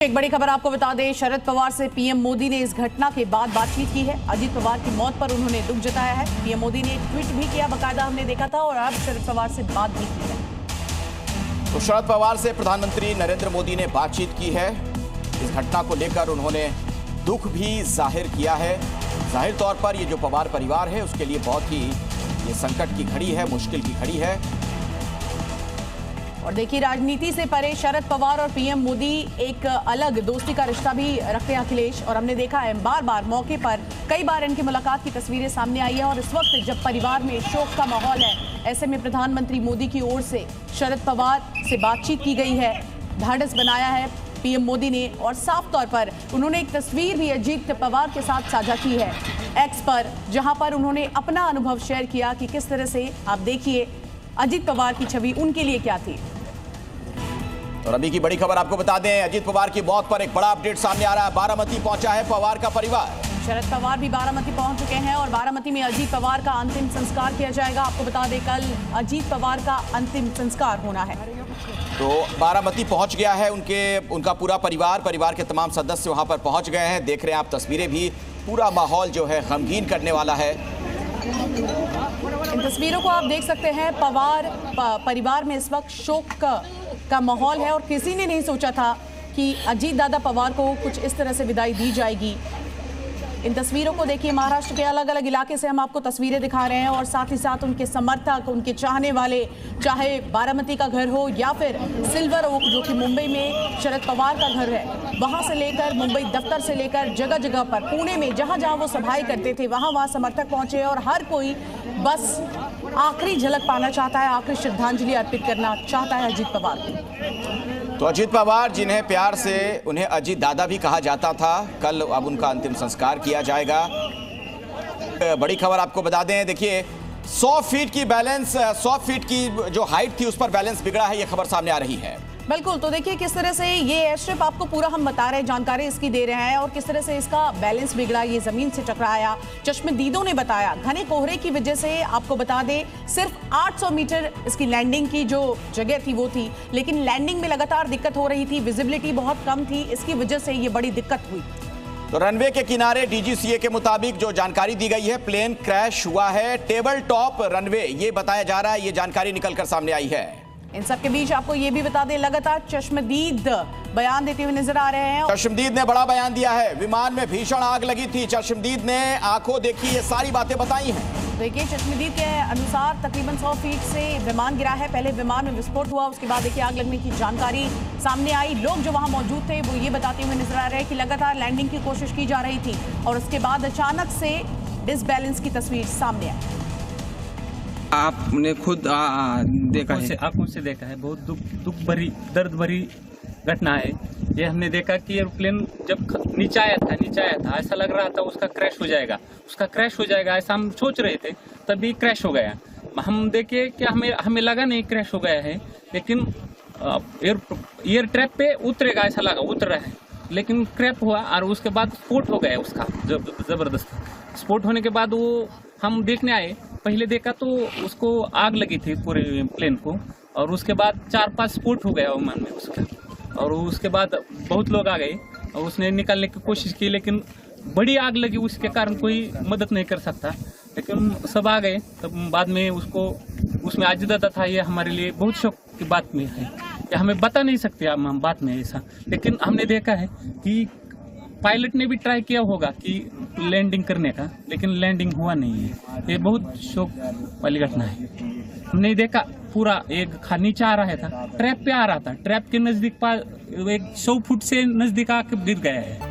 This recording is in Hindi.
एक बड़ी खबर आपको बता दें, शरद पवार से पीएम मोदी ने इस घटना के बाद बातचीत की है। अजीत पवार की मौत पर उन्होंने दुख जताया है। पीएम मोदी ने ट्वीट भी किया, बकायदा हमने देखा था, और अब शरद पवार से बात भी की है। तो शरद पवार से प्रधानमंत्री नरेंद्र मोदी ने बातचीत की है। इस घटना को लेकर उन्होंने दुख भी जाहिर किया है। जाहिर तौर पर ये जो पवार परिवार है उसके लिए बहुत ही ये संकट की घड़ी है, मुश्किल की घड़ी है। और देखिए, राजनीति से परे शरद पवार और पीएम मोदी एक अलग दोस्ती का रिश्ता भी रखते हैं अखिलेश, और हमने देखा है बार बार मौके पर कई बार इनकी मुलाकात की तस्वीरें सामने आई है। और इस वक्त जब परिवार में शोक का माहौल है, ऐसे में प्रधानमंत्री मोदी की ओर से शरद पवार से बातचीत की गई है, ढाढ़स बनाया है पीएम मोदी ने, और साफ तौर पर उन्होंने एक तस्वीर भी अजीत पवार के साथ साझा की है एक्स पर, जहां पर उन्होंने अपना अनुभव शेयर किया कि किस तरह से, आप देखिए, अजीत पवार की छवि उनके लिए क्या थी। और अभी की बड़ी खबर आपको बता दें, अजीत पवार की मौत पर एक बड़ा अपडेट सामने आ रहा है। बारामती पहुंचा है पवार का परिवार। शरद पवार भी बारामती पहुंच चुके हैं और बारामती में अजीत पवार का अंतिम संस्कार किया जाएगा। आपको बता दें, कल अजीत पवार का अंतिम संस्कार होना है। तो बारामती पहुंच गया है उनका पूरा परिवार के तमाम सदस्य वहां पर पहुंच गए हैं। देख रहे हैं आप तस्वीरें भी, पूरा माहौल जो है गमगीन करने वाला है। इन तस्वीरों को आप देख सकते हैं। पवार परिवार में इस वक्त शोक का माहौल है, और किसी ने नहीं सोचा था कि अजीत दादा पवार को कुछ इस तरह से विदाई दी जाएगी। इन तस्वीरों को देखिए, महाराष्ट्र के अलग अलग इलाके से हम आपको तस्वीरें दिखा रहे हैं, और साथ ही साथ उनके समर्थक, उनके चाहने वाले, चाहे बारामती का घर हो या फिर सिल्वर ओक जो कि मुंबई में शरद पवार का घर है, वहां से लेकर मुंबई दफ्तर से लेकर जगह जगह पर, पुणे में जहां जहां वो सभाएं करते थे वहां समर्थक पहुंचे, और हर कोई बस आखिरी झलक पाना चाहता है, आखिरी श्रद्धांजलि अर्पित करना चाहता है अजीत पवार को। तो अजीत पवार, जिन्हें प्यार से उन्हें अजीत दादा भी कहा जाता था, कल अब उनका अंतिम संस्कार किया जाएगा। बड़ी खबर आपको बता दें, देखिए 100 फीट की जो हाइट थी उस पर बैलेंस बिगड़ा है, ये खबर सामने आ रही है। बिल्कुल, तो देखिए किस तरह से ये एयर स्ट्रिप आपको पूरा हम बता रहे हैं, जानकारी इसकी दे रहे हैं, और किस तरह से इसका बैलेंस बिगड़ा, ये जमीन से टकराया। चश्मदीदों ने बताया घने कोहरे की वजह से, आपको बता दें, सिर्फ 800 मीटर इसकी लैंडिंग की जो जगह थी वो थी, लेकिन लैंडिंग में लगातार दिक्कत हो रही थी, विजिबिलिटी बहुत कम थी, इसकी वजह से ये बड़ी दिक्कत हुई। तो रनवे के किनारे डीजीसीए के मुताबिक जो जानकारी दी गई है, प्लेन क्रैश हुआ है टेबल टॉप रनवे, ये बताया जा रहा है, ये जानकारी निकलकर सामने आई है। इन सब के बीच आपको ये भी बता दें, लगातार चश्मदीद बयान देते हुए नजर आ रहे हैं। चश्मदीद ने बड़ा बयान दिया है। विमान में भीषण आग लगी थी, चश्मदीद ने आंखों देखी, ये सारी बातें बताई हैं। देखिए, चश्मदीद के अनुसार तकरीबन 100 फीट से विमान गिरा है। पहले विमान में विस्फोट हुआ, उसके बाद देखिए आग लगने की जानकारी सामने आई। लोग जो वहां मौजूद थे वो ये बताते हुए नजर आ रहे हैं कि लगातार लैंडिंग की कोशिश की जा रही थी, और उसके बाद अचानक से डिसबैलेंस की तस्वीर सामने आई। आपने खुद देखा है, आंखों से देखा है। बहुत दुख भरी, दर्द भरी घटना है ये। हमने देखा कि एयरप्लेन जब नीचे आया था ऐसा लग रहा था उसका क्रैश हो जाएगा, ऐसा हम सोच रहे थे, तभी क्रैश हो गया। हम देखे कि हमें लगा नहीं क्रैश हो गया है, लेकिन एयर ट्रैप पे उतरेगा ऐसा लगा, उतर रहा है, लेकिन क्रैश हुआ, और उसके बाद स्फोट हो गया उसका जबरदस्त। स्फोट होने के बाद वो हम देखने आए, पहले देखा तो उसको आग लगी थी पूरे प्लेन को, और उसके बाद 4-5 स्फोट हो गया विमान में उसका, और उसके बाद बहुत लोग आ गए और उसने निकालने की कोशिश की, लेकिन बड़ी आग लगी, उसके कारण कोई मदद नहीं कर सकता, लेकिन सब आ गए। तब बाद में उसमें अजीत दादा था, ये हमारे लिए बहुत शौक की बात में है, कि हमें बता नहीं सकते हम बात में ऐसा, लेकिन हमने देखा है कि पायलट ने भी ट्राई किया होगा कि लैंडिंग करने का, लेकिन लैंडिंग हुआ नहीं है। ये बहुत शौक वाली घटना है। हमने देखा पूरा एक नीचे आ रहा था, ट्रैप पे आ रहा था, ट्रैप के नजदीक 100 फुट से नजदीक आकर गिर गया है।